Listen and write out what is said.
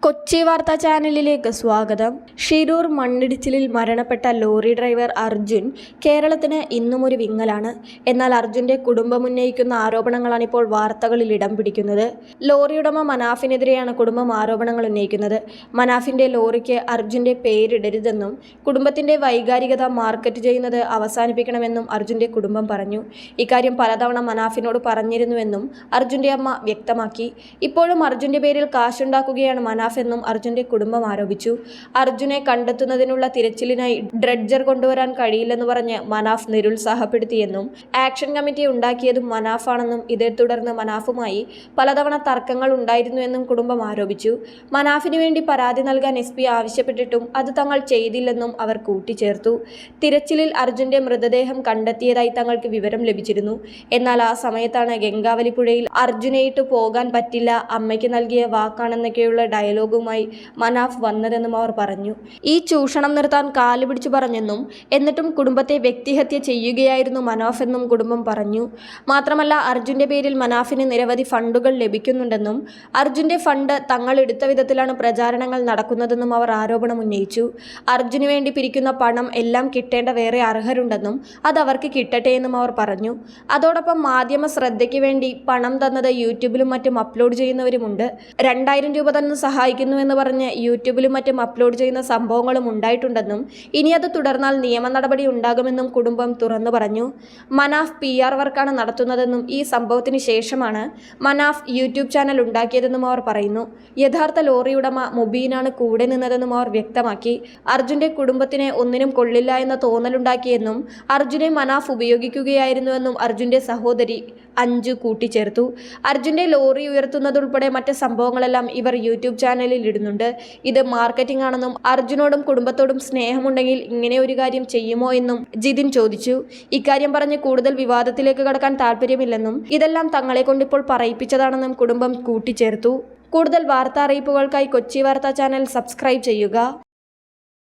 കൊച്ചി വാർത്താ ചാനലിലേക്ക് സ്വാഗതം. ഷിരൂർ മണ്ണിടിച്ചിലിൽ മരണപ്പെട്ട ലോറി ഡ്രൈവർ അർജുൻ കേരളത്തിന് ഇന്നും ഒരു വിങ്ങലാണ്. എന്നാൽ അർജുന്റെ കുടുംബം ഉന്നയിക്കുന്ന ആരോപണങ്ങളാണ് ഇപ്പോൾ വാർത്തകളിൽ ഇടം പിടിക്കുന്നത്. ലോറിയുടമ മനാഫിനെതിരെയാണ് കുടുംബം ആരോപണങ്ങൾ ഉന്നയിക്കുന്നത്. മനാഫിന്റെ ലോറിക്ക് അർജുന്റെ പേരിടരുതെന്നും കുടുംബത്തിന്റെ വൈകാരികത മാർക്കറ്റ് ചെയ്യുന്നത് അവസാനിപ്പിക്കണമെന്നും അർജുന്റെ കുടുംബം പറഞ്ഞു. ഇക്കാര്യം പലതവണ മനാഫിനോട് പറഞ്ഞിരുന്നുവെന്നും അർജുന്റെ അമ്മ വ്യക്തമാക്കി. ഇപ്പോഴും അർജുന്റെ പേരിൽ കാശുണ്ടാക്കുകയാണ് മനാഫ് എന്നും അർജുന്റെ കുടുംബം ആരോപിച്ചു. അർജുനെ കണ്ടെത്തുന്നതിനുള്ള തിരച്ചിലിനായി ഡ്രഡ്ജർ കൊണ്ടുവരാൻ കഴിയില്ലെന്ന് പറഞ്ഞ് മനാഫ് നിരുത്സാഹപ്പെടുത്തിയെന്നും ആക്ഷൻ കമ്മിറ്റി ഉണ്ടാക്കിയതും മനാഫാണെന്നും ഇതേ തുടർന്ന് മനാഫുമായി പലതവണ തർക്കങ്ങൾ ഉണ്ടായിരുന്നുവെന്നും കുടുംബം ആരോപിച്ചു. മനാഫിന് വേണ്ടി പരാതി നൽകാൻ SP ആവശ്യപ്പെട്ടിട്ടും അത് തങ്ങൾ ചെയ്തില്ലെന്നും അവർ കൂട്ടിച്ചേർത്തു. തിരച്ചിലിൽ അർജുന്റെ മൃതദേഹം കണ്ടെത്തിയതായി തങ്ങൾക്ക് വിവരം ലഭിച്ചിരുന്നു. എന്നാൽ ആ സമയത്താണ് ഗംഗാവലി പുഴയിൽ അർജുനെയിട്ട് പോകാൻ പറ്റില്ല, അമ്മയ്ക്ക് നൽകിയ വാക്കാണെന്നൊക്കെയുള്ള ഡയലോഗുമായി മനാഫ് വന്നതെന്നും അവർ പറഞ്ഞു. ഈ ചൂഷണം നിർത്താൻ കാലുപിടിച്ചു പറഞ്ഞെന്നും എന്നിട്ടും കുടുംബത്തെ വ്യക്തിഹത്യ ചെയ്യുകയായിരുന്നു മനാഫ് എന്നും കുടുംബം പറഞ്ഞു. മാത്രമല്ല അർജുന്റെ പേരിൽ മനാഫിന് നിരവധി ഫണ്ടുകൾ ലഭിക്കുന്നുണ്ടെന്നും അർജുന്റെ ഫണ്ട് തങ്ങൾ എടുത്ത വിധത്തിലാണ് പ്രചാരണങ്ങൾ നടക്കുന്നതെന്നും അവർ ആരോപണം ഉന്നയിച്ചു. അർജുന് വേണ്ടി പിരിക്കുന്ന പണം എല്ലാം കിട്ടേണ്ട വേറെ അർഹരുണ്ടെന്നും അത് അവർക്ക് കിട്ടട്ടെ എന്നും അവർ പറഞ്ഞു. അതോടൊപ്പം മാധ്യമ ശ്രദ്ധയ്ക്ക് വേണ്ടി പണം തന്നത് യൂട്യൂബിലും മറ്റും അപ്ലോഡ് ചെയ്യുന്നവരുമുണ്ട്. 2000 രൂപ തന്നെ സഹായിക്കുന്നുവെന്ന് പറഞ്ഞ് യൂട്യൂബിലും മറ്റും അപ്ലോഡ് ചെയ്യുന്ന സംഭവങ്ങളും ഉണ്ടായിട്ടുണ്ടെന്നും ഇനി അത് തുടർന്നാൽ നിയമ നടപടി ഉണ്ടാകുമെന്നും കുടുംബം തുറന്നു പറഞ്ഞു. മനാഫ് PR വർക്കാണ് നടത്തുന്നതെന്നും ഈ സംഭവത്തിന് ശേഷമാണ് മനാഫ് യൂട്യൂബ് ചാനൽ ഉണ്ടാക്കിയതെന്നും അവർ പറയുന്നു. യഥാർത്ഥ ലോറി ഉടമ മുബീനാണ് കൂടെ നിന്നതെന്നും അവർ വ്യക്തമാക്കി. അർജുന്റെ കുടുംബത്തിന് ഒന്നിനും കൊള്ളില്ല എന്ന തോന്നലുണ്ടാക്കിയെന്നും അർജുനെ മനാഫ് ഉപയോഗിക്കുകയായിരുന്നുവെന്നും അർജുന്റെ സഹോദരി അഞ്ജു കൂട്ടിച്ചേർത്തു. അർജുന്റെ ലോറി ഉയർത്തുന്നതുൾപ്പെടെ മറ്റ് സംഭവങ്ങളെല്ലാം ഇവർ യൂട്യൂബ് ചാനലിൽ ഇടുന്നുണ്ട്. ഇത് മാർക്കറ്റിംഗ് ആണെന്നും അർജുനോടും കുടുംബത്തോടും സ്നേഹമുണ്ടെങ്കിൽ ഇങ്ങനെ ഒരു കാര്യം ചെയ്യുമോ എന്നും ജിതിൻ ചോദിച്ചു. ഇക്കാര്യം പറഞ്ഞ് കൂടുതൽ വിവാദത്തിലേക്ക് കടക്കാൻ താല്പര്യമില്ലെന്നും ഇതെല്ലാം തങ്ങളെ കൊണ്ടിപ്പോൾ പറയിപ്പിച്ചതാണെന്നും കുടുംബം കൂട്ടിച്ചേർത്തു. കൂടുതൽ വാർത്താ അറിയിപ്പുകൾക്കായി കൊച്ചി വാർത്താ ചാനൽ സബ്സ്ക്രൈബ് ചെയ്യുക.